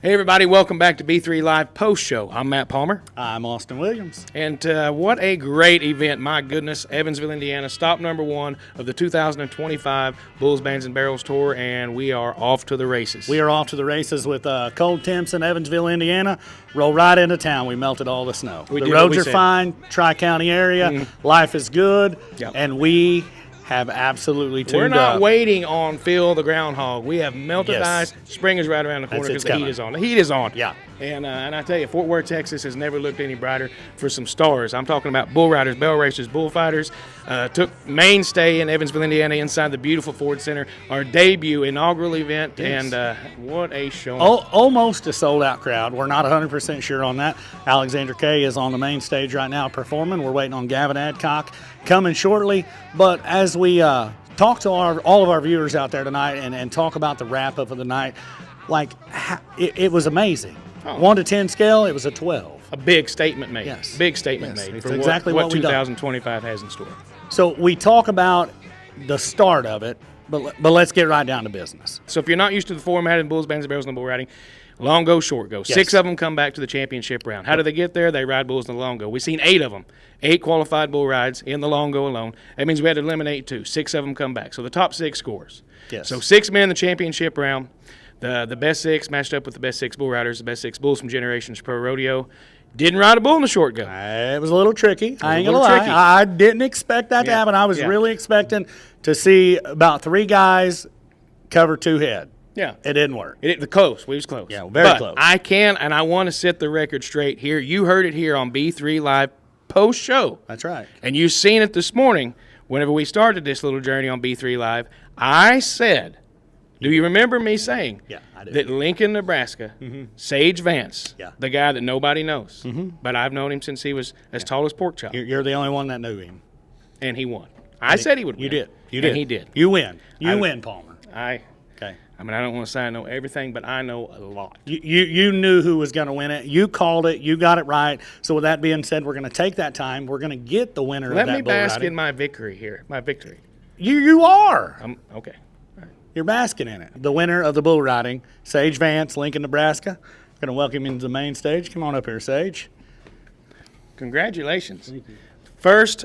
Hey everybody, welcome back to B3 Live Post Show. I'm Matt Palmer. I'm Austin Williams. And what a great event, my goodness. Evansville, Indiana, stop number 1 of the 2025 Bulls, Bands, and Barrels Tour, and we are off to the races. We are off to the races with cold temps in Evansville, Indiana. Roll right into town. We melted all the snow. The roads are fine, Tri-County area. Life is good, and we have absolutely tuned up. We're not waiting on Phil the groundhog. We have melted ice. Spring is right around the corner because the heat is on. The heat is on. Yeah. And I tell you, Fort Worth, Texas has never looked any brighter for some stars. I'm talking about bull riders, bell racers, bullfighters. Took mainstay in Evansville, Indiana, inside the beautiful Ford Center. Our debut inaugural event, and what a show! Almost a sold-out crowd. We're not 100% sure on that. Alexander Kay is on the main stage right now performing. We're waiting on Gavin Adcock coming shortly. But as we talk to all of our viewers out there tonight and talk about the wrap-up of the night, it was amazing. 1 to 10 scale, it was a 12. A big statement made. Yes. Big statement made. It's for exactly what we 2025 has in store. So we talk about the start of it, but let's get right down to business. So if you're not used to the format in Bulls, Bands, and Barrels, and bull riding, long go, short go. 6 of them come back to the championship round. How do they get there? They ride bulls in the long go. We've seen 8 of them. 8 qualified bull rides in the long go alone. That means we had to eliminate 2. 6 of them come back. So the top 6 scores. Yes. So 6 men in the championship round. The best 6 matched up with the best 6 bull riders, the best 6 bulls from Generations Pro Rodeo. Didn't ride a bull in the short go. It was a little tricky. I ain't going to lie. I didn't expect that to happen. I was really expecting to see about 3 guys cover 2 head. Yeah. It didn't work. We was close. Yeah, very close. I can, and I want to set the record straight here. You heard it here on B3 Live post show. That's right. And you've seen it this morning whenever we started this little journey on B3 Live. I said, do you remember me saying I do. that Lincoln, Nebraska, Sage Vance, the guy that nobody knows, but I've known him since he was as tall as pork chop. You're the only one that knew him. And he won. I said he would win. You did. And he did. You win. You win, Palmer. Okay. I mean, I don't want to say I know everything, but I know a lot. You knew who was going to win it. You called it. You got it right. So with that being said, we're going to take that time. We're going to get the winner of that bull riding. Let me bask in my victory here. My victory. You are. Okay. You're basking in it. The winner of the bull riding, Sage Vance, Lincoln, Nebraska. Going to welcome him to the main stage. Come on up here, Sage. Congratulations. Thank you. First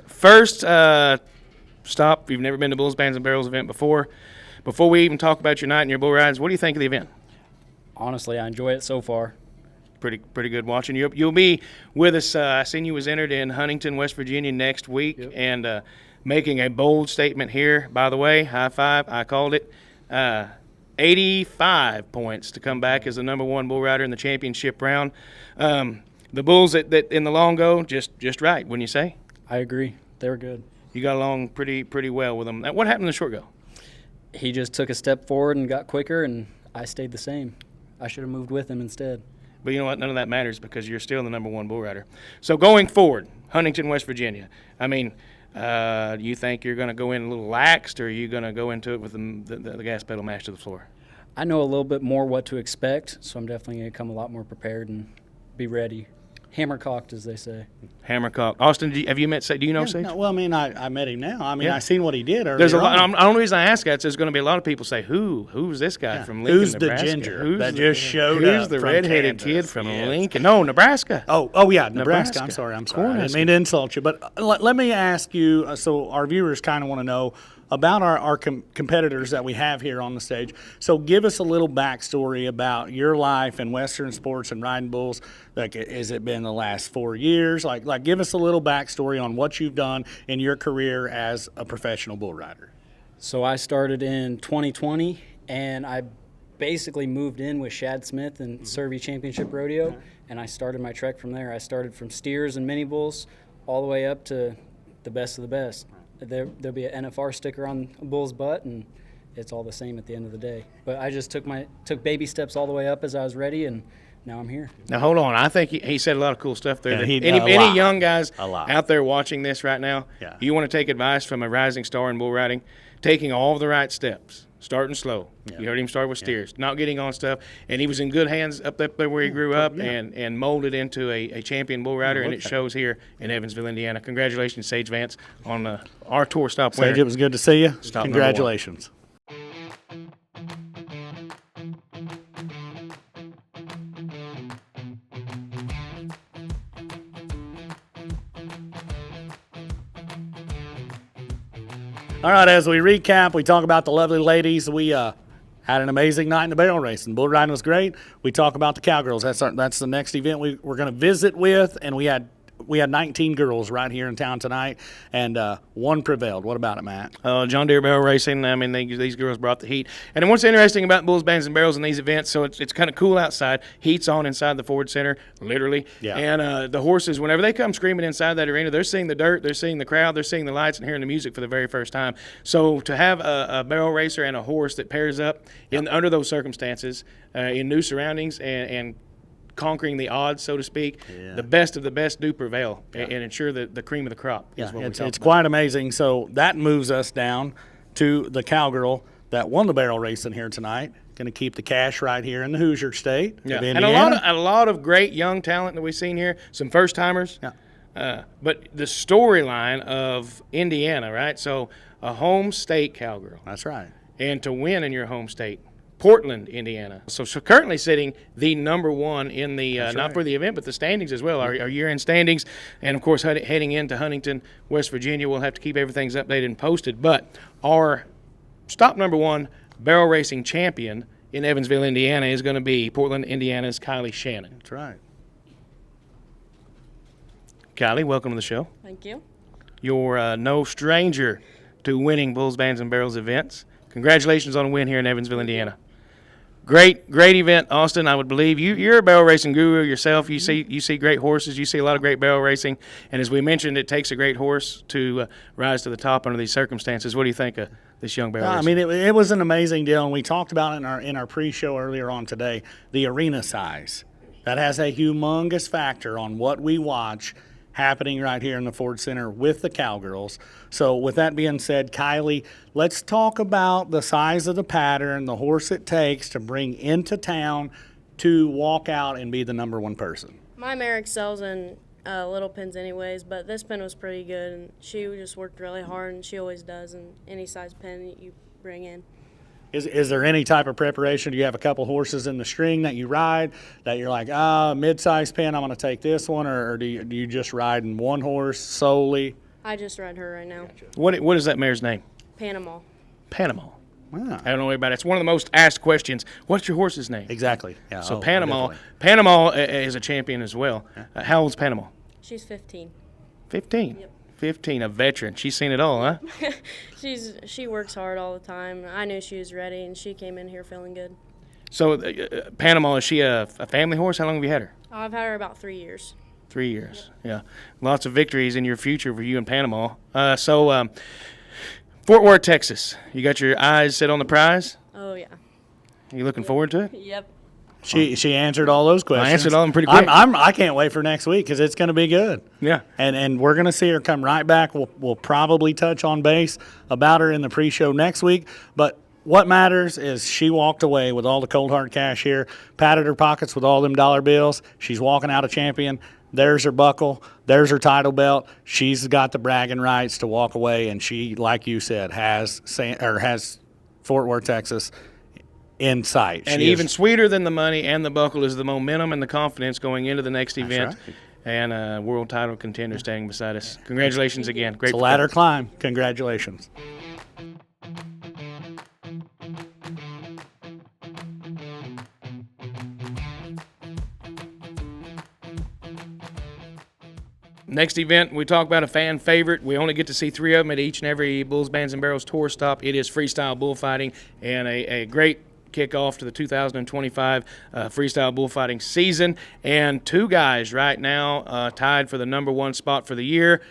stop. You've never been to Bulls, Bands, and Barrels event before. Before we even talk about your night and your bull rides, what do you think of the event? Honestly, I enjoy it so far. Pretty good watching. You'll be with us. I seen you was entered in Huntington, West Virginia next week, and making a bold statement here. By the way, high five. I called it. 85 points to come back as the number 1 bull rider in the championship round. The bulls that in the long go, just right, wouldn't you say? I agree. They were good. You got along pretty well with them. What happened in the short go? He just took a step forward and got quicker, and I stayed the same. I should have moved with him instead. But you know what? None of that matters because you're still the number 1 bull rider. So going forward, Huntington, West Virginia, I mean, you think you're going to go in a little laxed, or are you going to go into it with the gas pedal mashed to the floor? I know a little bit more what to expect, so I'm definitely going to come a lot more prepared and be ready. Hammer-cocked, as they say. Hammer-cocked. Austin, have you met Sage? Do you know Sage? No, well, I mean, I met him now. I mean, I seen what he did earlier. There's a lot. The only reason I ask that is there's going to be a lot of people say, who's this guy from Lincoln, who's Nebraska? Who's the ginger that just showed up? Who's the redheaded kid from Lincoln? No, Nebraska. Oh yeah, Nebraska. I'm sorry. I didn't mean to insult you, but let me ask you. So our viewers kind of want to know about our competitors that we have here on the stage. So give us a little backstory about your life in Western sports and riding bulls. Like, has it been the last 4 years? Like, give us a little backstory on what you've done in your career as a professional bull rider. So I started in 2020, and I basically moved in with Shad Smith and Survey Championship Rodeo, and I started my trek from there. I started from steers and mini bulls all the way up to the best of the best. There'll be an NFR sticker on a bull's butt, and it's all the same at the end of the day. But I just took baby steps all the way up as I was ready, and now I'm here. Now, hold on. I think he said a lot of cool stuff there. Yeah, any young guys out there watching this right now, Yeah. you want to take advice from a rising star in bull riding, taking all the right steps. Starting slow. Yeah. You heard him start with steers, not getting on stuff. And he was in good hands up there where he grew up and molded into a champion bull rider, and it shows here in Evansville, Indiana. Congratulations, Sage Vance, on our tour stop winner. Sage, it was good to see you. Congratulations. All right, as we recap, we talk about the lovely ladies. We had an amazing night in the barrel racing. Bull riding was great. We talk about the cowgirls. That's the next event we're going to visit with, and we had 19 girls right here in town tonight, and one prevailed. What about it, Matt? John Deere Barrel Racing, I mean, these girls brought the heat. And what's interesting about Bulls, Bands, and Barrels in these events, so it's kind of cool outside. Heat's on inside the Ford Center, literally. Yeah. And the horses, whenever they come screaming inside that arena, they're seeing the dirt, they're seeing the crowd, they're seeing the lights, and hearing the music for the very first time. So to have a barrel racer and a horse that pairs up under those circumstances, in new surroundings, and conquering the odds, so to speak, the best of the best do prevail and ensure the cream of the crop. It's quite amazing. So that moves us down to the cowgirl that won the barrel racing here tonight. Going to keep the cash right here in the Hoosier State. Yeah, and a lot of great young talent that we've seen here. Some first timers. Yeah. But the storyline of Indiana, right? So a home state cowgirl. That's right. And to win in your home state. Portland, Indiana. So currently sitting the number one in the not for the event, but the standings as well, our year-end standings. And, of course, heading into Huntington, West Virginia, we'll have to keep everything updated and posted. But our stop number one barrel racing champion in Evansville, Indiana, is going to be Portland, Indiana's Kylie Shannon. That's right. Kylie, welcome to the show. Thank you. You're no stranger to winning Bulls, Bands, and Barrels events. Congratulations on a win here in Evansville, Indiana. Great event, Austin. I would believe you're a barrel racing guru yourself. You see great horses. You see a lot of great barrel racing. And as we mentioned, it takes a great horse to rise to the top under these circumstances. What do you think of this young barrel racer? I mean, it was an amazing deal, and we talked about it in our pre-show earlier on today. The arena size, that has a humongous factor on what we watch happening right here in the Ford Center with the cowgirls. So with that being said, Kylie, let's talk about the size of the pattern, the horse it takes to bring into town to walk out and be the number one person. My mare excels in little pins anyways, but this pin was pretty good, and she just worked really hard, and she always does in any size pin that you bring in. Is there any type of preparation? Do you have a couple horses in the string that you ride that you're like, mid-size pin, I'm going to take this one, or do you just ride in one horse solely? I just ride her right now. What is that mare's name? Panama. Panama. Wow. I don't know about it. It's one of the most asked questions. What's your horse's name? Exactly. Yeah. So Panama is a champion as well. Yeah. How old's Panama? She's 15. 15? Yep. 15, a veteran. She's seen it all, huh? She works hard all the time. I knew she was ready, and she came in here feeling good. So Panama, is she a family horse? How long have you had her? I've had her about 3 years. 3 years, yeah. Lots of victories in your future for you in Panama. Fort Worth, Texas. You got your eyes set on the prize? Oh, yeah. You looking forward to it? Yep. She answered all those questions. I answered all of them pretty quick. I can't wait for next week because it's going to be good. Yeah. And we're going to see her come right back. We'll probably touch on base about her in the pre-show next week. But what matters is she walked away with all the cold hard cash here, patted her pockets with all them dollar bills. She's walking out a champion. There's her buckle. There's her title belt. She's got the bragging rights to walk away, and she, like you said, has Fort Worth, Texas in sight. And even sweeter than the money and the buckle is the momentum and the confidence going into the next event. Right. And a world title contender standing beside us. Congratulations again. Great. It's a ladder climb. Congratulations. Next event, we talk about a fan favorite. We only get to see 3 of them at each and every Bulls, Bands, and Barrels tour stop. It is freestyle bullfighting, and a great kickoff to the 2025 freestyle bullfighting season. And 2 guys right now tied for the number 1 spot for the year,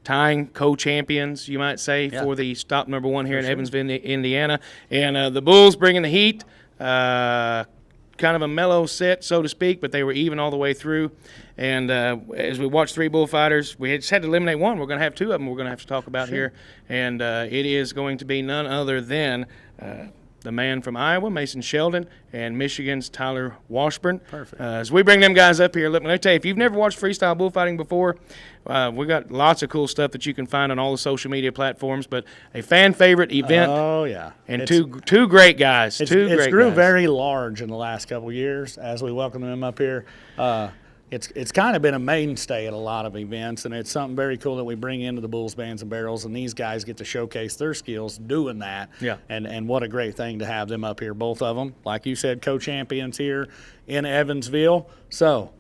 tying co-champions, you might say, for the stop number 1 here in Evansville, Indiana. And the Bulls bringing the heat. Kind of a mellow set, so to speak, but they were even all the way through. And as we watched 3 bullfighters, we just had to eliminate one. We're going to have 2 of them we're going to have to talk about here. And it is going to be none other than the man from Iowa, Mason Sheldon, and Michigan's Tyler Washburn. Perfect. As we bring them guys up here, let me tell you, if you've never watched freestyle bullfighting before, we got lots of cool stuff that you can find on all the social media platforms, but a fan favorite event. Oh, yeah. And two great guys. It's grew very large in the last couple of years as we welcome them up here. it's kind of been a mainstay at a lot of events, and it's something very cool that we bring into the bulls, bands, and barrels, and these guys get to showcase their skills doing that. Yeah. And what a great thing to have them up here, both of them. Like you said, co-champions here in Evansville. So,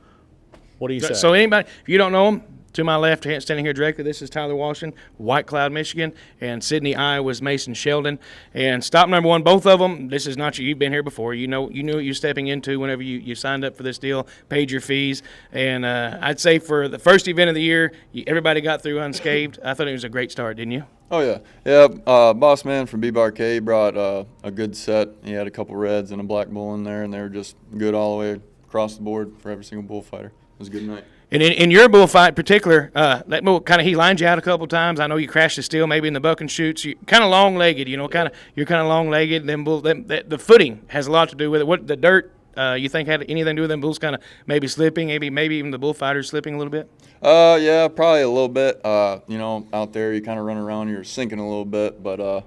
what do you say? So anybody, if you don't know them, to my left, standing here directly, this is Tyler Washington, White Cloud, Michigan, and Sydney, Iowa's Mason Sheldon. And stop number one, both of them, this is not you've been here before. You knew what you're stepping into whenever you signed up for this deal, paid your fees. And I'd say for the first event of the year, everybody got through unscathed. I thought it was a great start, didn't you? Oh, yeah. Yeah, Boss Man from B-Bar-K brought a good set. He had a couple reds and a black bull in there, and they were just good all the way across the board for every single bullfighter. It was a good night. And in your bullfight in particular, that bull he lined you out a couple times. I know you crashed the steel maybe in the buck and shoots. You kind of long-legged, you're kind of long-legged. The footing has a lot to do with it. What the dirt you think had anything to do with them bulls kind of maybe slipping, maybe even the bullfighters slipping a little bit? Yeah, probably a little bit. Out there you kind of run around, you're sinking a little bit, but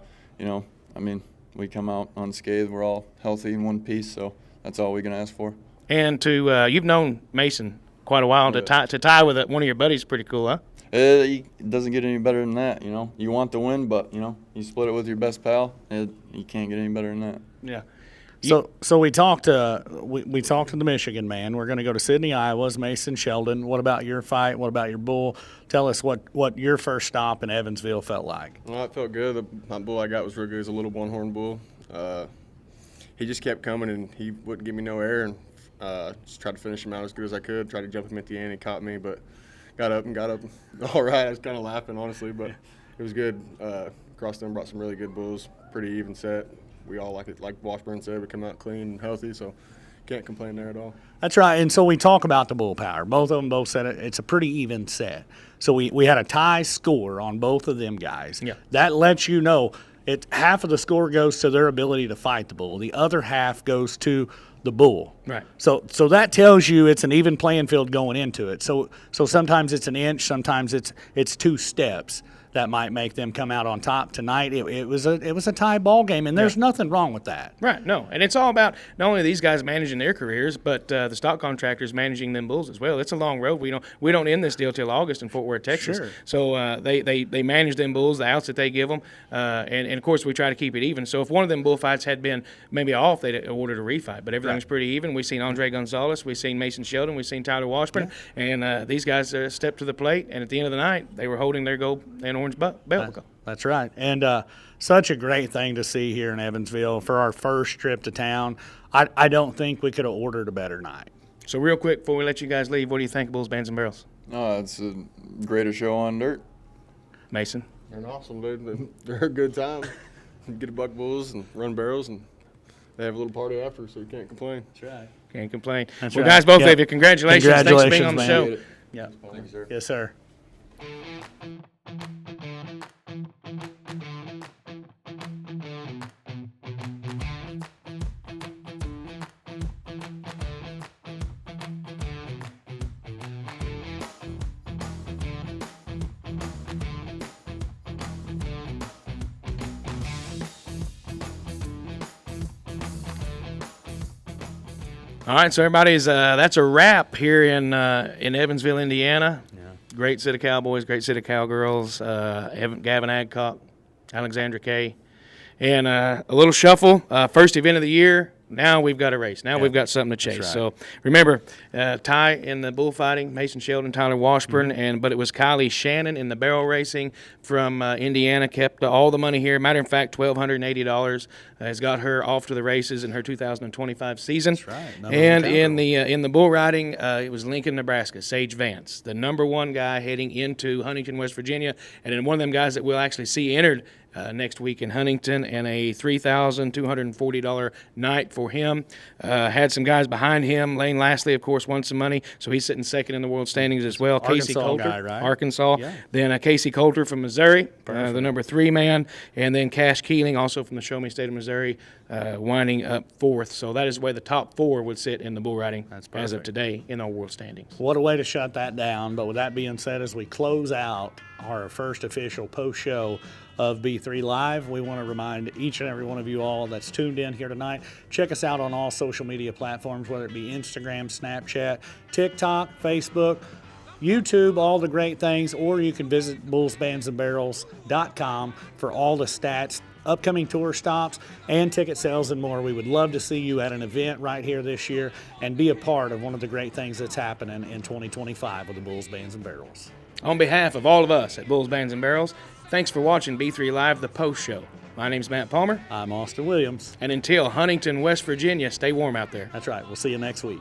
we come out unscathed. We're all healthy in one piece, so that's all we can ask for. And you've known Mason quite a while. To tie with one of your buddies is pretty cool, huh? It doesn't get any better than that. You want to win, but you split it with your best pal. You can't get any better than that. Yeah. So we talked to the Michigan man. We're going to go to Sydney, Iowa's Mason Sheldon. What about your fight? What about your bull? Tell us what your first stop in Evansville felt like. Well, it felt good. My bull I got was real good. It was a little one-horn bull. He just kept coming, and he wouldn't give me no air, and just tried to finish him out as good as I could. Tried to jump him at the end. He caught me, but got up all right. I was kind of laughing, honestly, but it was good. Crossed them, brought some really good bulls. Pretty even set. We all like it. Like Washburn said, we come out clean and healthy, so can't complain there at all. That's right. And so we talk about the bull power. Both of them both said it's a pretty even set. So we had a tie score on both of them guys. Yeah. That lets you know half of the score goes to their ability to fight the bull. The other half goes to the bull. Right. So that tells you it's an even playing field going into it. So sometimes it's an inch, sometimes it's 2 steps that might make them come out on top. Tonight it was a tie ball game, and there's nothing wrong with that. Right. No, and it's all about not only these guys managing their careers, but the stock contractors managing them bulls as well. It's a long road. We don't end this deal till August in Fort Worth, Texas. Sure. So they manage them bulls, the outs that they give them, and of course we try to keep it even. So if one of them bullfights had been maybe off, they'd ordered a refight. But everything's pretty even. We've seen Andre Gonzalez, we've seen Mason Sheldon, we've seen Tyler Washburn, and these guys stepped to the plate. And at the end of the night, they were holding their gold and orange belt. That's right. And such a great thing to see here in Evansville for our first trip to town. I don't think we could have ordered a better night. So real quick, before we let you guys leave, what do you think of Bulls, Bands, and Barrels? It's the greatest show on dirt. Mason? They're awesome, dude. They're a good time. Get a buck bulls and run barrels, and they have a little party after, so you can't complain. That's right. Can't complain. That's well, right. guys, both Yep. of you, congratulations. Thanks for being on the man. show. Yeah. Thank you, sir. Yes, sir. All right, so everybody's that's a wrap here in Evansville, Indiana. Yeah. Great set of Cowboys, great set of Cowgirls. Gavin Adcock, Alexandra Kay, and a little shuffle. First event of the year. Now we've got a race. Now we've got something to chase. Right. So remember, Ty in the bullfighting, Mason Sheldon, Tyler Washburn, but it was Kylie Shannon in the barrel racing from Indiana. Kept all the money here. Matter of fact, $1,280 has got her off to the races in her 2025 season. That's right. And in the bull riding, it was Lincoln, Nebraska, Sage Vance, the #1 guy heading into Huntington, West Virginia, and then one of them guys that we'll actually see entered next week in Huntington, and a $3,240 night for him. Had some guys behind him. Lane Lastly, of course, won some money, so he's sitting second in the world standings as well. Arkansas Casey Coulter, guy, right? Arkansas. Yeah. Then Casey Coulter from Missouri, the #3 man, and then Cash Keeling, also from the Show Me State of Missouri, winding up 4th. So that is where the top 4 would sit in the bull riding as of today in our world standings. What a way to shut that down. But with that being said, as we close out our first official post-show of B3 Live. We want to remind each and every one of you all that's tuned in here tonight, check us out on all social media platforms, whether it be Instagram, Snapchat, TikTok, Facebook, YouTube, all the great things, or you can visit bullsbandsandbarrels.com for all the stats, upcoming tour stops, and ticket sales and more. We would love to see you at an event right here this year and be a part of one of the great things that's happening in 2025 with the Bulls, Bands, and Barrels. On behalf of all of us at Bulls, Bands, and Barrels, thanks for watching B3 Live, the post show. My name's Matt Palmer. I'm Austin Williams. And until Huntington, West Virginia, stay warm out there. That's right. We'll see you next week.